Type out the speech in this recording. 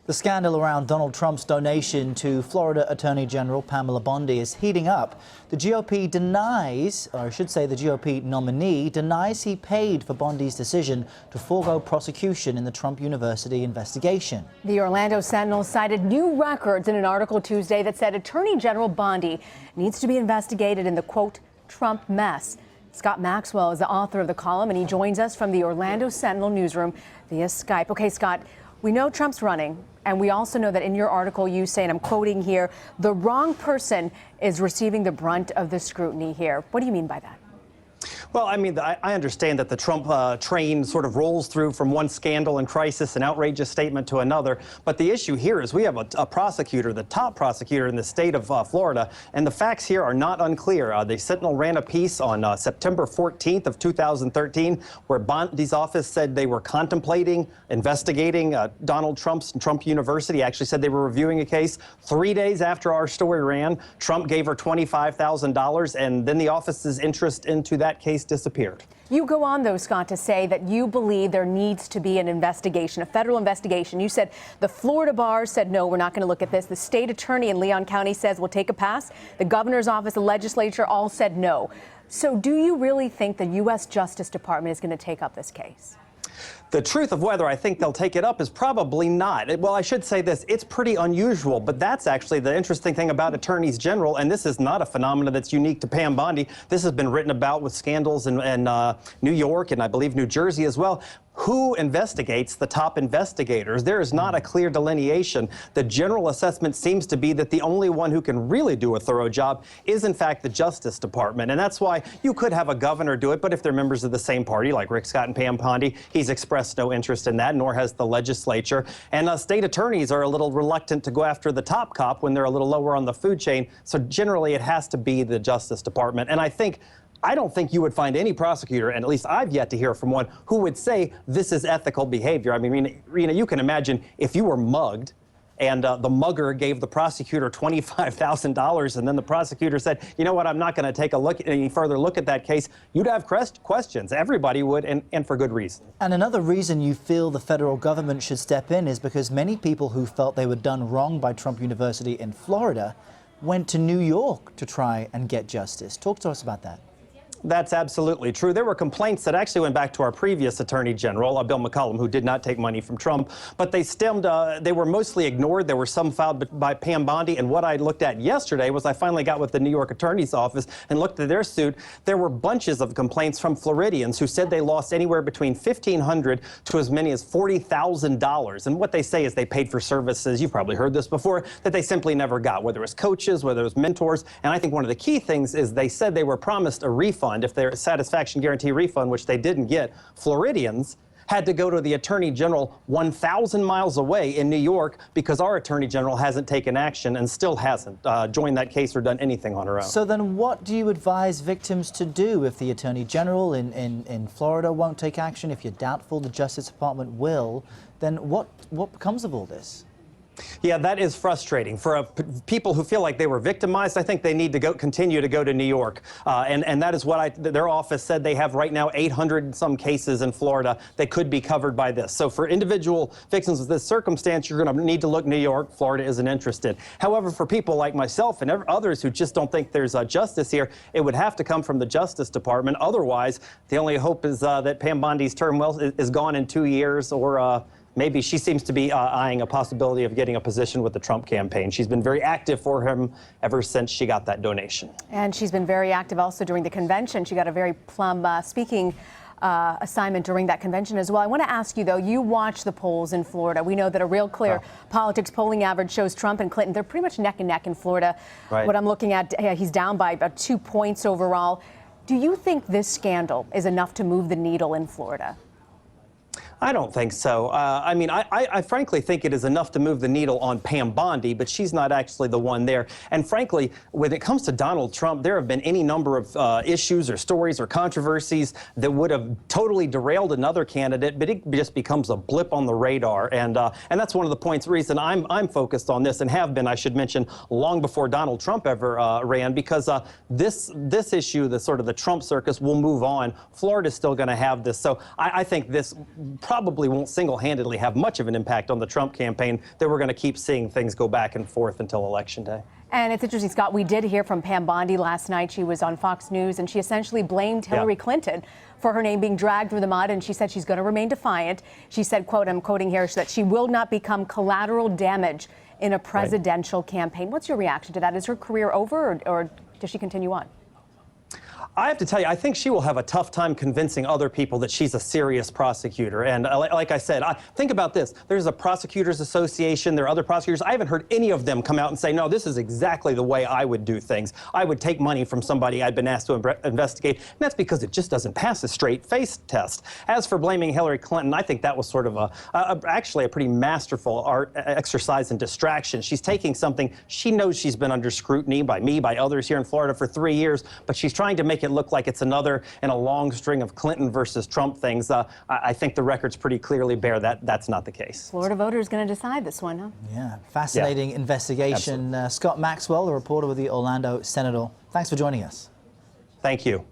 The scandal around Donald Trump's donation to Florida Attorney General Pamela Bondi is heating up. The GOP denies, or I should say the GOP nominee denies he paid for Bondi's decision to forego prosecution in the Trump University investigation. The Orlando Sentinel cited new records in an article Tuesday that said Attorney General Bondi needs to be investigated in the, quote, Trump mess. Scott Maxwell is the author of the column, and he joins us from the Orlando Sentinel newsroom via Skype. Okay, Scott, we know Trump's running, and we also know that in your article you say, and I'm quoting here, the wrong person is receiving the brunt of the scrutiny here. What do you mean by that? Well, I mean, I understand that the Trump train sort of rolls through from one scandal and crisis and outrageous statement to another. But the issue here is we have a prosecutor, the top prosecutor in the state of Florida, and the facts here are not unclear. The Sentinel ran a piece on September 14th of 2013 where Bondi's office said they were contemplating investigating Donald Trump's Trump University. Actually said they were reviewing a case. 3 days after our story ran, Trump gave her $25,000, and then the office's interest into that case disappeared. You go on, though, Scott, to say that you believe there needs to be an investigation, a federal investigation. You said the Florida bar said, no, we're not going to look at this. The state attorney in Leon County says we'll take a pass. The governor's office, the legislature all said no. So do you really think the U.S. Justice Department is going to take up this case? The truth of whether I think they'll take it up is probably not. Well, I should say this, it's pretty unusual, but that's actually the interesting thing about attorneys general, and this is not a phenomenon that's unique to Pam Bondi. This has been written about with scandals in New York and I believe New Jersey as well. Who investigates the top investigators? There is not a clear delineation. The general assessment seems to be that the only one who can really do a thorough job is, in fact, the Justice Department. And that's why you could have a governor do it, but if they're members of the same party, like Rick Scott and Pam Bondi, he's expressed no interest in that, nor has the legislature. And state attorneys are a little reluctant to go after the top cop when they're a little lower on the food chain. So generally, it has to be the Justice Department. And I don't think you would find any prosecutor, and at least I've yet to hear from one, who would say this is ethical behavior. I mean, Rena, you can imagine if you were mugged and the mugger gave the prosecutor $25,000 and then the prosecutor said, you know what, I'm not going to take any further look at that case, you'd have questions. Everybody would, and for good reason. And another reason you feel the federal government should step in is because many people who felt they were done wrong by Trump University in Florida went to New York to try and get justice. Talk to us about that. That's absolutely true. There were complaints that actually went back to our previous Attorney General, Bill McCollum, who did not take money from Trump, but they were mostly ignored. There were some filed by Pam Bondi, and what I looked at yesterday was I finally got with the New York Attorney's Office and looked at their suit. There were bunches of complaints from Floridians who said they lost anywhere between $1,500 to as many as $40,000. And what they say is they paid for services, you've probably heard this before, that they simply never got, whether it was coaches, whether it was mentors. And I think one of the key things is they said they were promised a refund. If their satisfaction guarantee refund, which they didn't get, Floridians had to go to the Attorney General 1,000 miles away in New York because our Attorney General hasn't taken action and still hasn't joined that case or done anything on her own. So then what do you advise victims to do if the Attorney General in Florida won't take action, if you're doubtful the Justice Department will, then what becomes of all this? Yeah, that is frustrating. For people who feel like they were victimized, I think they need to continue to go to New York. And that is what their office said. They have right now 800 and some cases in Florida that could be covered by this. So for individual victims of this circumstance, you're going to need to look New York. Florida isn't interested. However, for people like myself and others who just don't think there's justice here, it would have to come from the Justice Department. Otherwise, the only hope is that Pam Bondi's term is gone in 2 years, or maybe she seems to be eyeing a possibility of getting a position with the Trump campaign. She's been very active for him ever since she got that donation. And she's been very active also during the convention. She got a very plum speaking assignment during that convention as well. I want to ask you, though, you watch the polls in Florida. We know that a Real Clear Politics polling average shows Trump and Clinton. They're pretty much neck and neck in Florida. Right. What I'm looking at, he's down by about 2 points overall. Do you think this scandal is enough to move the needle in Florida? I don't think so. I mean, I frankly think it is enough to move the needle on Pam Bondi, but she's not actually the one there. And frankly, when it comes to Donald Trump, there have been any number of issues or stories or controversies that would have totally derailed another candidate, but it just becomes a blip on the radar. And that's one of the reason I'm focused on this, and have been, I should mention, long before Donald Trump ever ran, because this issue, the sort of the Trump circus, will move on. Florida's still going to have this. So I think this probably won't single-handedly have much of an impact on the Trump campaign, that we're going to keep seeing things go back and forth until Election Day. And it's interesting, Scott, we did hear from Pam Bondi last night. She was on Fox News, and she essentially blamed Hillary Clinton for her name being dragged through the mud, and she said she's going to remain defiant. She said, quote, I'm quoting here, that she will not become collateral damage in a presidential campaign. What's your reaction to that? Is her career over, or does she continue on? I have to tell you, I think she will have a tough time convincing other people that she's a serious prosecutor. And like I said, think about this. There's a prosecutors association. There are other prosecutors. I haven't heard any of them come out and say, no, this is exactly the way I would do things. I would take money from somebody I'd been asked to investigate. And that's because it just doesn't pass a straight face test. As for blaming Hillary Clinton, I think that was sort of actually a pretty masterful exercise in distraction. She's taking something, she knows she's been under scrutiny by me, by others here in Florida for 3 years, but she's trying to make it look like it's another in a long string of Clinton versus Trump things. I think the records pretty clearly bear that that's not the case. Florida voters going to decide this one, huh? Yeah, fascinating investigation. Scott Maxwell, the reporter with the Orlando Sentinel. Thanks for joining us. Thank you.